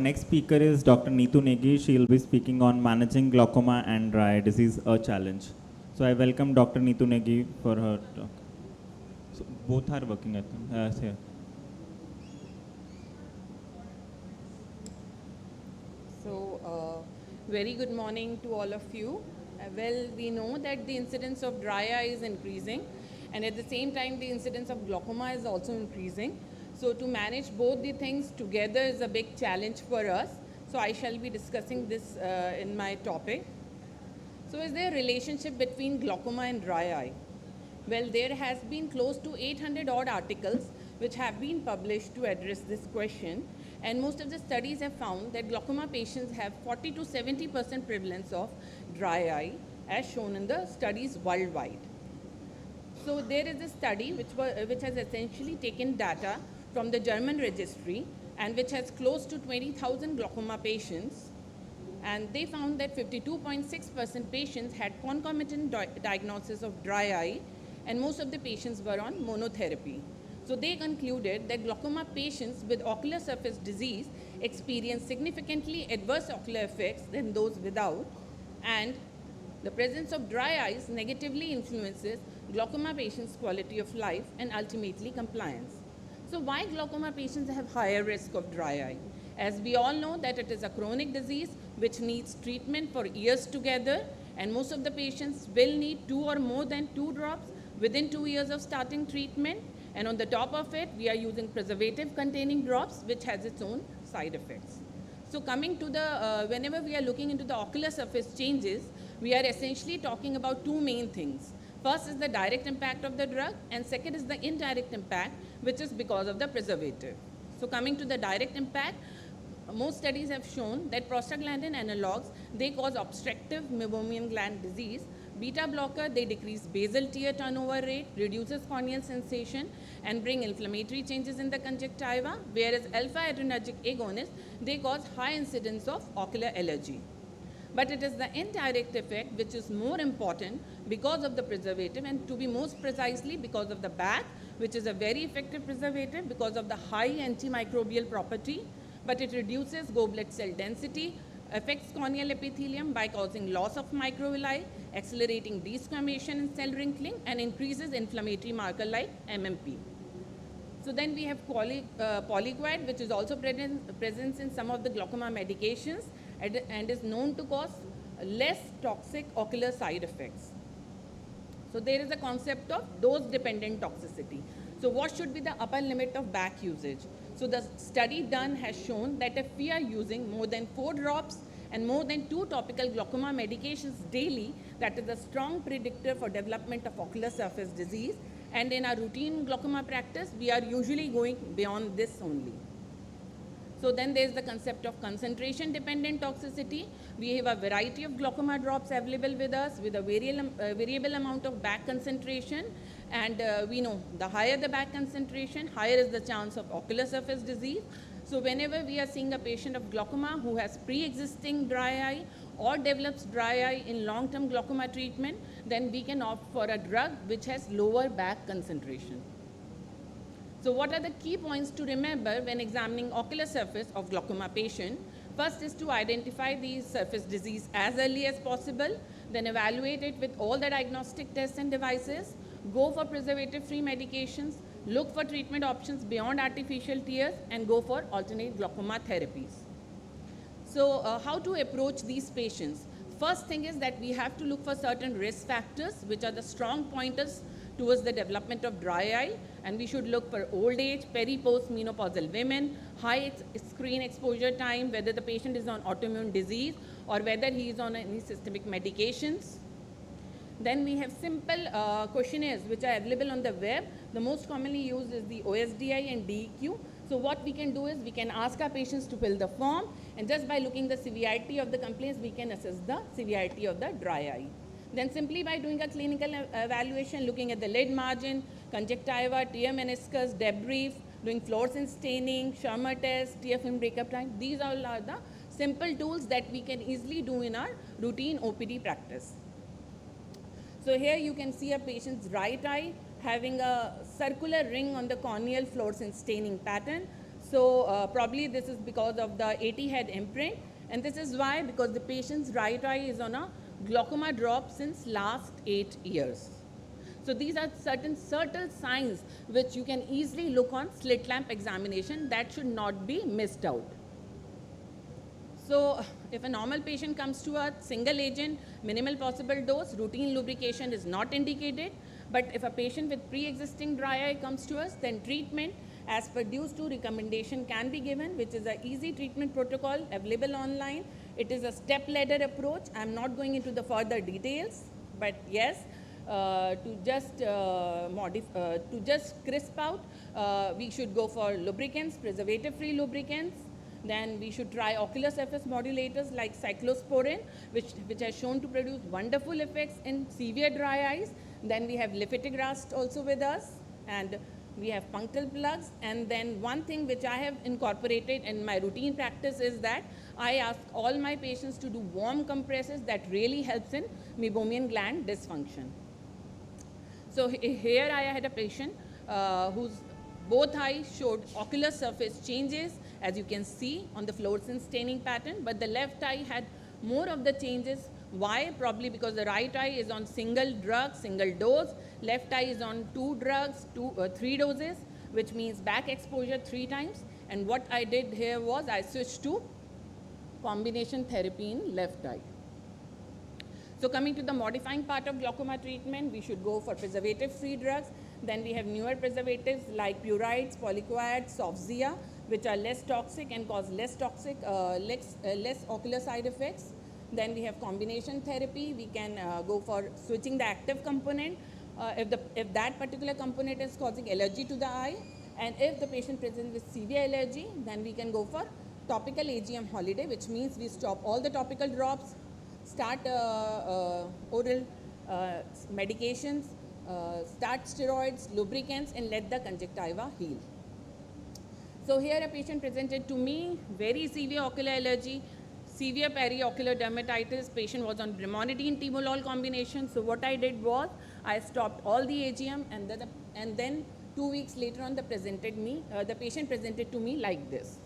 Next speaker is Dr. Neetu Negi. She will be speaking on managing glaucoma and dry eye disease, a challenge. So I welcome Dr. Neetu Negi for her talk. So both are working, I think. Here. So, very good morning to all of you. Well, we know that the incidence of dry eye is increasing, and at the same time, the incidence of glaucoma is also increasing. So, to manage both the things together is a big challenge for us. So, I shall be discussing this in my topic. So, is there a relationship between glaucoma and dry eye? Well, there has been close to 800 odd articles which have been published to address this question, and most of the studies have found that glaucoma patients have 40 to 70% prevalence of dry eye, as shown in the studies worldwide. So there is a study which has essentially taken data from the German registry and which has close to 20,000 glaucoma patients, and they found that 52.6% patients had concomitant diagnosis of dry eye, and most of the patients were on monotherapy. So they concluded that glaucoma patients with ocular surface disease experience significantly adverse ocular effects than those without, and the presence of dry eyes negatively influences glaucoma patients' quality of life and ultimately compliance. So why glaucoma patients have higher risk of dry eye? As we all know that it is a chronic disease which needs treatment for years together, and most of the patients will need 2 or more than 2 drops within 2 years of starting treatment. And on the top of it, we are using preservative containing drops which has its own side effects. So coming to the, whenever we are looking into the ocular surface changes, we are essentially talking about two main things. First is the direct impact of the drug, and second is the indirect impact, which is because of the preservative. So coming to the direct impact, most studies have shown that prostaglandin analogs, they cause obstructive meibomian gland disease. Beta blocker, they decrease basal tear turnover rate, reduces corneal sensation, and bring inflammatory changes in the conjunctiva, whereas alpha adrenergic agonists, they cause high incidence of ocular allergy. But it is the indirect effect which is more important because of the preservative, and to be most precisely because of the BAC, which is a very effective preservative because of the high antimicrobial property, but it reduces goblet cell density, affects corneal epithelium by causing loss of microvilli, accelerating desquamation and cell wrinkling, and increases inflammatory marker like MMP. So then we have polyquid, which is also present in some of the glaucoma medications and is known to cause less toxic ocular side effects. So there is a concept of dose-dependent toxicity. So what should be the upper limit of BAC usage? So the study done has shown that if we are using more than 4 drops and more than 2 topical glaucoma medications daily, that is a strong predictor for development of ocular surface disease. And in our routine glaucoma practice, we are usually going beyond this only. So then there's the concept of concentration dependent toxicity. We have a variety of glaucoma drops available with us with a variable amount of BAC concentration, and we know the higher the BAC concentration, higher is the chance of ocular surface disease. So whenever we are seeing a patient of glaucoma who has pre-existing dry eye or develops dry eye in long-term glaucoma treatment, then we can opt for a drug which has lower BAC concentration. So what are the key points to remember when examining ocular surface of glaucoma patient? First is to identify the surface disease as early as possible, then evaluate it with all the diagnostic tests and devices, go for preservative-free medications, look for treatment options beyond artificial tears, and go for alternate glaucoma therapies. So how to approach these patients? First thing is that we have to look for certain risk factors, which are the strong pointers towards the development of dry eye, and we should look for old age, peri-post-menopausal women, high screen exposure time, whether the patient is on autoimmune disease or whether he is on any systemic medications. Then we have simple questionnaires which are available on the web. The most commonly used is the OSDI and DEQ. So what we can do is we can ask our patients to fill the form, and just by looking the severity of the complaints, we can assess the severity of the dry eye. Then simply by doing a clinical evaluation, looking at the lid margin, conjunctiva, tear meniscus, debris, doing fluorescence staining, Schirmer test, tear film breakup time, these all are the simple tools that we can easily do in our routine OPD practice. So here you can see a patient's right eye having a circular ring on the corneal fluorescence staining pattern. So probably this is because of the 80 head imprint, and this is why, because the patient's right eye is on a glaucoma drop since last 8 years. So these are certain subtle signs which you can easily look on slit lamp examination that should not be missed out. So if a normal patient comes to a single agent, minimal possible dose, routine lubrication is not indicated. But if a patient with pre-existing dry eye comes to us, then treatment as per DUE's 2 recommendation can be given, which is an easy treatment protocol available online. It is a step ladder approach. I'm not going into the further details, but yes, to just crisp out, we should go for lubricants, preservative-free lubricants. Then we should try ocular surface modulators like cyclosporin, which has shown to produce wonderful effects in severe dry eyes. Then we have lifitegrast also with us, and we have punctal plugs. And then one thing which I have incorporated in my routine practice is that I ask all my patients to do warm compresses that really helps in meibomian gland dysfunction. So here I had a patient whose both eyes showed ocular surface changes, as you can see on the fluorescence staining pattern, but the left eye had more of the changes. Why? Probably because the right eye is on single drug, single dose, left eye is on 2 drugs, 3 doses, which means back exposure 3 times. And what I did here was I switched to combination therapy in left eye. So coming to the modifying part of glaucoma treatment, we should go for preservative-free drugs. Then we have newer preservatives like purides, polycoads, Sofzia, which are less toxic and cause less ocular side effects. Then we have combination therapy. We can go for switching the active component if that particular component is causing allergy to the eye. And if the patient presents with severe allergy, then we can go for topical AGM holiday, which means we stop all the topical drops, start oral medications, start steroids, lubricants, and let the conjunctiva heal. So here a patient presented to me, very severe ocular allergy, severe periocular dermatitis. Patient was on brimonidine timolol combination. So what I did was I stopped all the AGM, and then 2 weeks later on the patient presented to me like this.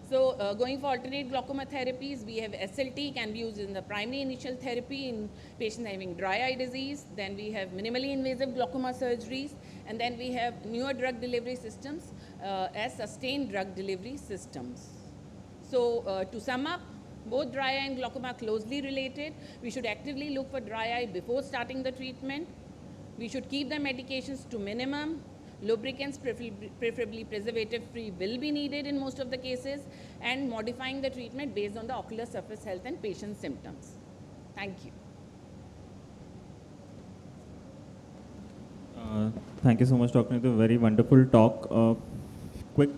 So going for alternate glaucoma therapies, we have SLT can be used in the primary initial therapy in patients having dry eye disease. Then we have minimally invasive glaucoma surgeries. And then we have newer drug delivery systems as sustained drug delivery systems. So to sum up, both dry eye and glaucoma are closely related. We should actively look for dry eye before starting the treatment. We should keep the medications to minimum. Lubricants, preferably preservative-free, will be needed in most of the cases, and modifying the treatment based on the ocular surface health and patient symptoms. Thank you. Thank you so much, Dr. Neetu. Very wonderful talk. Quick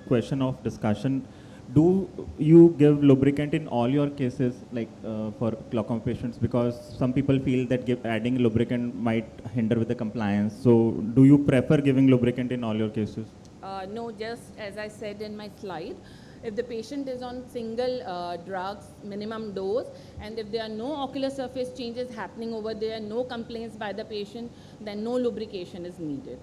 question of discussion. Do you give lubricant in all your cases, like for glaucoma patients? Because some people feel that adding lubricant might hinder with the compliance. So do you prefer giving lubricant in all your cases? No, just as I said in my slide, if the patient is on single drugs, minimum dose, and if there are no ocular surface changes happening over there, no complaints by the patient, then no lubrication is needed.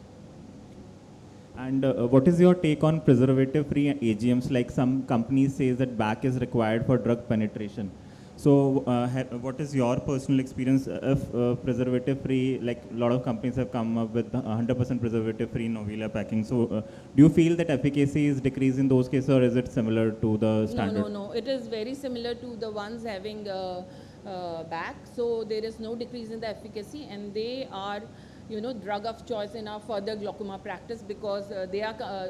And what is your take on preservative-free AGMs? Like some companies say that back is required for drug penetration. So what is your personal experience if preservative-free, like a lot of companies have come up with 100% preservative-free Novella packing. So do you feel that efficacy is decreased in those cases, or is it similar to the standard? No. It is very similar to the ones having back. So there is no decrease in the efficacy, and they are drug of choice in our further glaucoma practice, because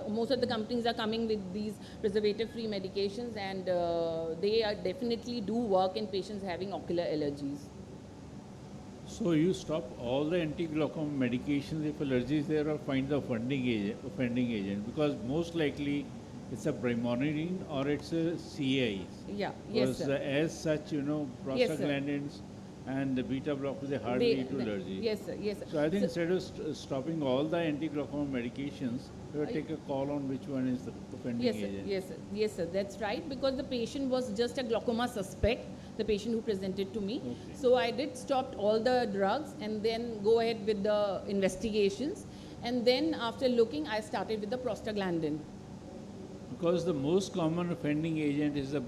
most of the companies are coming with these preservative-free medications, and they definitely do work in patients having ocular allergies. So you stop all the anti-glaucoma medications if allergy is there, or find the offending agent, because most likely it's a brimonidine or it's a CAI. Yeah, yes, sir. As such, prostaglandins and the beta blockers, they hardly lead to allergy. Yes, sir. Yes, sir. So I think instead of stopping all the anti-glaucoma medications, you have to take a call on which one is the offending agent. Yes, sir. That's right, because the patient was just a glaucoma suspect, the patient who presented to me. Okay. So I did stop all the drugs and then go ahead with the investigations. And then after looking, I started with the prostaglandin. Because the most common offending agent is the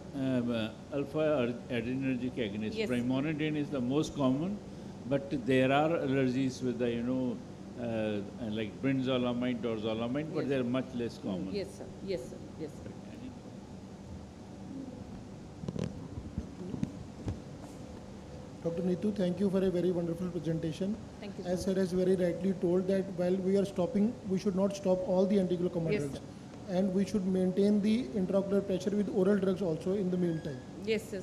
alpha adrenergic agonist. Yes. Brimonidine is the most common, but there are allergies with the, like brinzolamide or zolamide, but Yes. they're much less common. Yes, sir. Yes, sir. Yes, sir. Dr. Neetu, thank you for a very wonderful presentation. Thank you, As sir. sir has very rightly told that while we are stopping, we should not stop all the anti-glaucoma Yes, drugs. sir. And we should maintain the intraocular pressure with oral drugs also in the meantime. Yes, sir.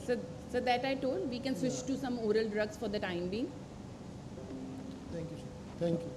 So that I told, we can switch to some oral drugs for the time being. Thank you, sir. Thank you.